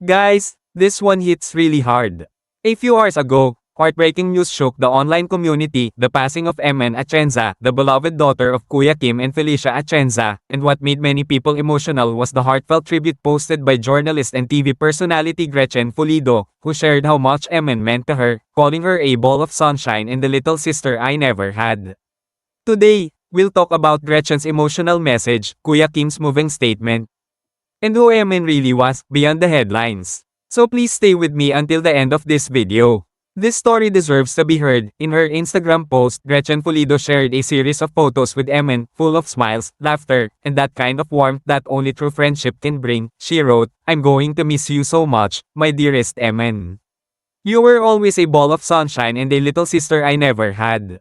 Guys, this one hits really hard. A few hours ago, heartbreaking news shook the online community, the passing of Emman Atienza, the beloved daughter of Kuya Kim and Felicia Atienza, and what made many people emotional was the heartfelt tribute posted by journalist and TV personality Gretchen Fullido, who shared how much Emman meant to her, calling her a ball of sunshine and the little sister I never had. Today, we'll talk about Gretchen's emotional message, Kuya Kim's moving statement, and who Emman really was, beyond the headlines. So please stay with me until the end of this video. This story deserves to be heard. In her Instagram post, Gretchen Fullido shared a series of photos with Emman, full of smiles, laughter, and that kind of warmth that only true friendship can bring. She wrote, "I'm going to miss you so much, my dearest Emman. You were always a ball of sunshine and a little sister I never had.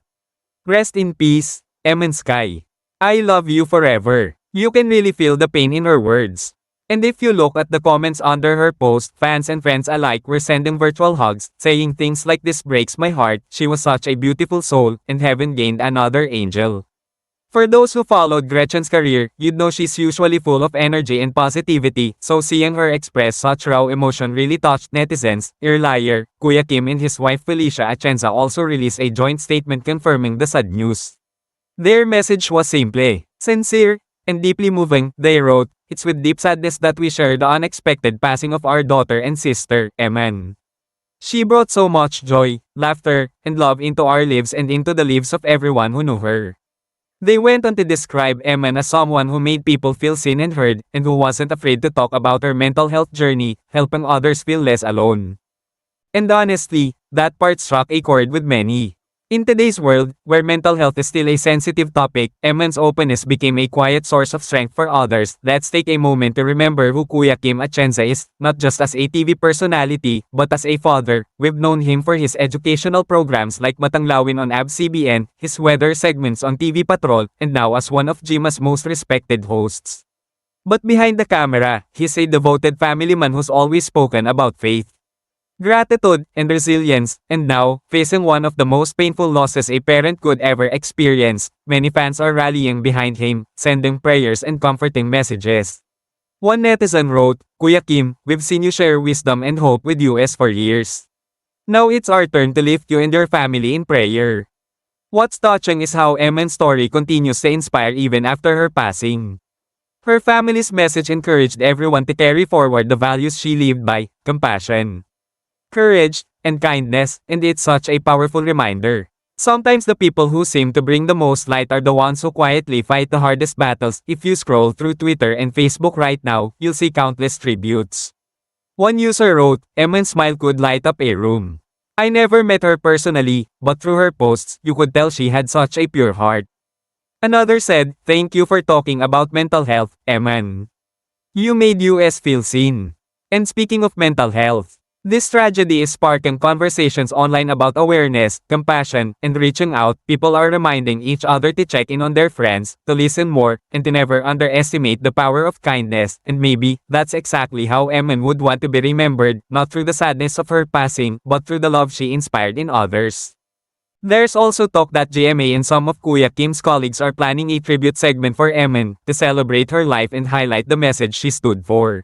Rest in peace, Emman Sky. I love you forever." You can really feel the pain in her words. And if you look at the comments under her post, fans and friends alike were sending virtual hugs, saying things like "This breaks my heart, she was such a beautiful soul, and heaven gained another angel." For those who followed Gretchen's career, you'd know she's usually full of energy and positivity, so seeing her express such raw emotion really touched netizens. Earlier, Kuya Kim and his wife Felicia Atienza also released a joint statement confirming the sad news. Their message was simple, sincere, and deeply moving. They wrote, "It's with deep sadness that we share the unexpected passing of our daughter and sister, Emman. She brought so much joy, laughter, and love into our lives and into the lives of everyone who knew her." They went on to describe Emman as someone who made people feel seen and heard, and who wasn't afraid to talk about her mental health journey, helping others feel less alone. And honestly, that part struck a chord with many. In today's world, where mental health is still a sensitive topic, Emman's openness became a quiet source of strength for others. Let's take a moment to remember who Kuya Kim Atienza is, not just as a TV personality, but as a father. We've known him for his educational programs like Matanglawin on ABS-CBN, his weather segments on TV Patrol, and now as one of Jima's most respected hosts. But behind the camera, he's a devoted family man who's always spoken about faith, gratitude, and resilience, and now, facing one of the most painful losses a parent could ever experience, many fans are rallying behind him, sending prayers and comforting messages. One netizen wrote, "Kuya Kim, we've seen you share wisdom and hope with us for years. Now it's our turn to lift you and your family in prayer." What's touching is how Emman's story continues to inspire even after her passing. Her family's message encouraged everyone to carry forward the values she lived by: compassion, courage, and kindness, and it's such a powerful reminder. Sometimes the people who seem to bring the most light are the ones who quietly fight the hardest battles. If you scroll through Twitter and Facebook right now, you'll see countless tributes. One user wrote, "Emman's smile could light up a room. I never met her personally, but through her posts, you could tell she had such a pure heart." Another said, "Thank you for talking about mental health, Emman. You made us feel seen." And speaking of mental health, this tragedy is sparking conversations online about awareness, compassion, and reaching out. People are reminding each other to check in on their friends, to listen more, and to never underestimate the power of kindness. And maybe, that's exactly how Emman would want to be remembered, not through the sadness of her passing, but through the love she inspired in others. There's also talk that GMA and some of Kuya Kim's colleagues are planning a tribute segment for Emman, to celebrate her life and highlight the message she stood for.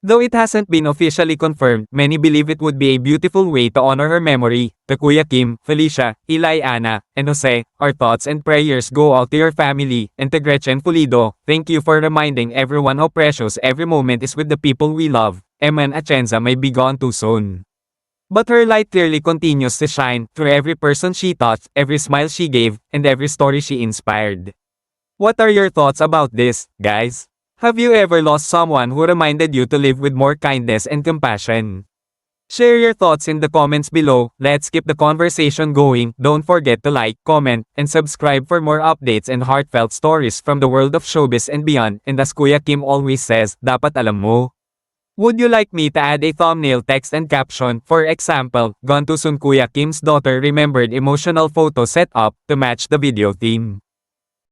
Though it hasn't been officially confirmed, many believe it would be a beautiful way to honor her memory. To Kuya Kim, Felicia, Eli, Anna, and Jose, our thoughts and prayers go out to your family. And to Gretchen Fullido, thank you for reminding everyone how precious every moment is with the people we love. Emman Atienza may be gone too soon, but her light clearly continues to shine through every person she touched, every smile she gave, and every story she inspired. What are your thoughts about this, guys? Have you ever lost someone who reminded you to live with more kindness and compassion? Share your thoughts in the comments below. Let's keep the conversation going. Don't forget to like, comment, and subscribe for more updates and heartfelt stories from the world of showbiz and beyond. And as Kuya Kim always says, dapat alam mo. Would you like me to add a thumbnail text and caption? For example, "Gone too soon, Kuya Kim's daughter remembered emotional photo set up" to match the video theme.